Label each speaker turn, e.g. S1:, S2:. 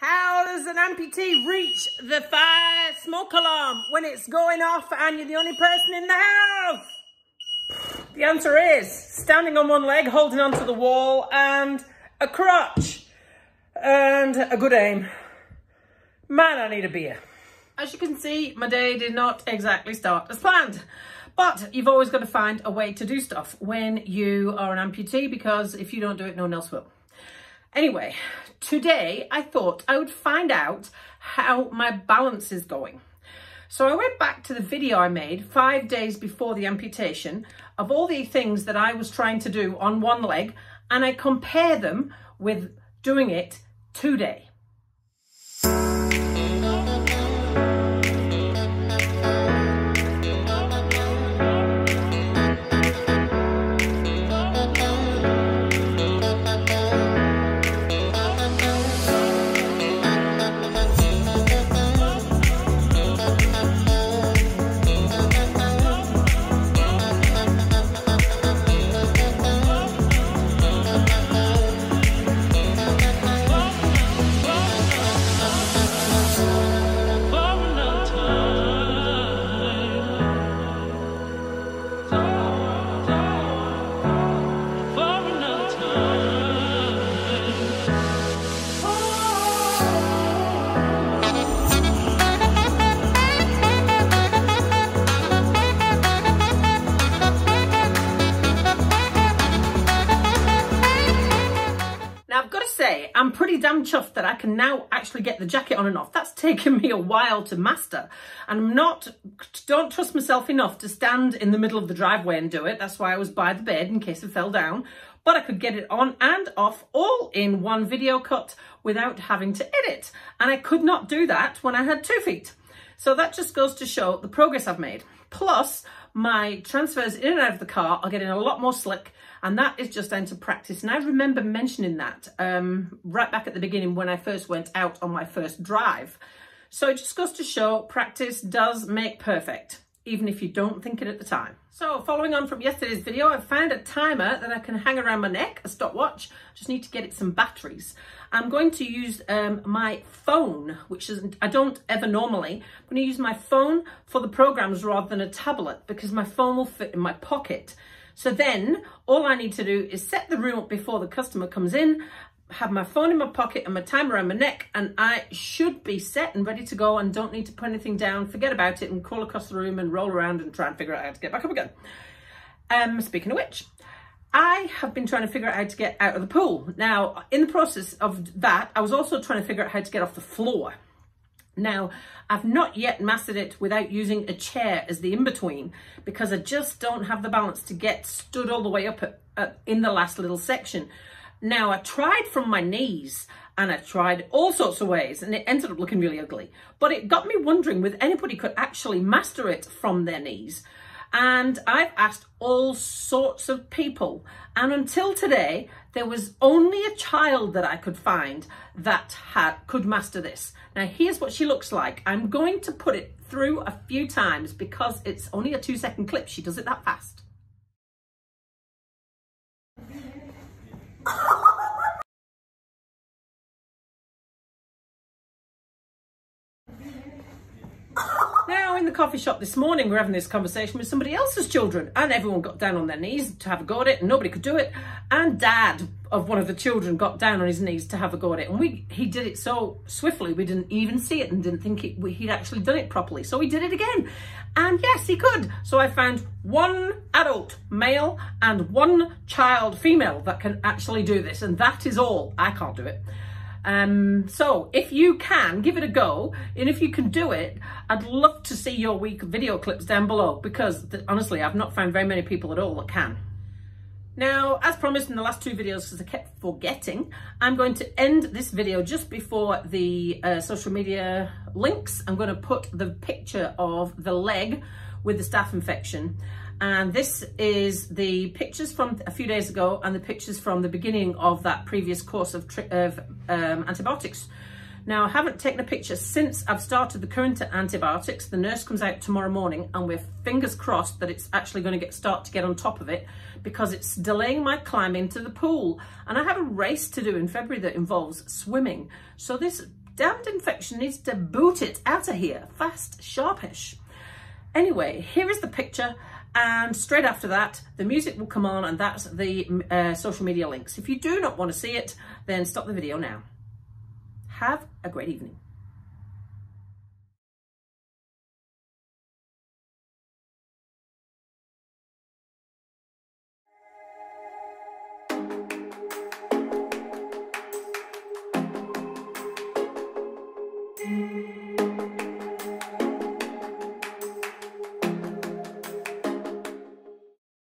S1: How does an amputee reach the fire smoke alarm when it's going off and you're the only person in the house? The answer is standing on one leg, holding onto the wall, and a crutch and a good aim. Man, I need a beer. As you can see, my day did not exactly start as planned. But you've always got to find a way to do stuff when you are an amputee, because if you don't do it, no one else will. Anyway, today I thought I would find out how my balance is going. So I went back to the video I made 5 days before the amputation of all the things that I was trying to do on one leg, and I compare them with doing it today. I'm pretty damn chuffed that I can now actually get the jacket on and off. That's taken me a while to master, and don't trust myself enough to stand in the middle of the driveway and do it. That's why I was by the bed in case I fell down, but I could get it on and off all in one video cut without having to edit. And I could not do that when I had 2 feet. So that just goes to show the progress I've made. Plus, my transfers in and out of the car are getting a lot more slick, and that is just down to practice. And I remember mentioning that right back at the beginning when I first went out on my first drive. So it just goes to show practice does make perfect, even if you don't think it at the time. So following on from yesterday's video, I found a timer that I can hang around my neck, a stopwatch. Just need to get it some batteries. I'm going to use my phone, which is, I don't ever normally. I'm going to use my phone for the programs rather than a tablet, because my phone will fit in my pocket. So then all I need to do is set the room up before the customer comes in, have my phone in my pocket and my timer around my neck, and I should be set and ready to go and don't need to put anything down, forget about it, and crawl across the room and roll around and try and figure out how to get back up again. Speaking of which, I have been trying to figure out how to get out of the pool. Now, in the process of that, I was also trying to figure out how to get off the floor. Now, I've not yet mastered it without using a chair as the in-between, because I just don't have the balance to get stood all the way up in the last little section. Now, I tried from my knees and I tried all sorts of ways, and it ended up looking really ugly. But it got me wondering whether anybody could actually master it from their knees. And I've asked all sorts of people, and until today, there was only a child that I could find that could master this. Now, here's what she looks like. I'm going to put it through a few times because it's only a 2-second clip. She does it that fast. Now, in the coffee shop this morning, we're having this conversation with somebody else's children, and everyone got down on their knees to have a go at it, and nobody could do it. And Dad of one of the children got down on his knees to have a go at it, and he did it so swiftly we didn't even see it and didn't think he'd actually done it properly. So he did it again, and yes, he could. So I found one adult male and one child female that can actually do this, and that is all. I can't do it. So if you can, give it a go, and if you can do it, I'd love to see your week video clips down below, because honestly, I've not found very many people at all that can. Now, as promised in the last 2 videos, because I kept forgetting, I'm going to end this video just before the social media links. I'm going to put the picture of the leg with the staph infection. And this is the pictures from a few days ago and the pictures from the beginning of that previous course of antibiotics. Now, I haven't taken a picture since I've started the current antibiotics. The nurse comes out tomorrow morning, and we're fingers crossed that it's actually going to start to get on top of it, because it's delaying my climb into the pool. And I have a race to do in February that involves swimming. So this damned infection needs to boot it out of here, fast, sharpish. Anyway, here is the picture, and straight after that, the music will come on, and that's the social media links. If you do not want to see it, then stop the video now. Have a great evening.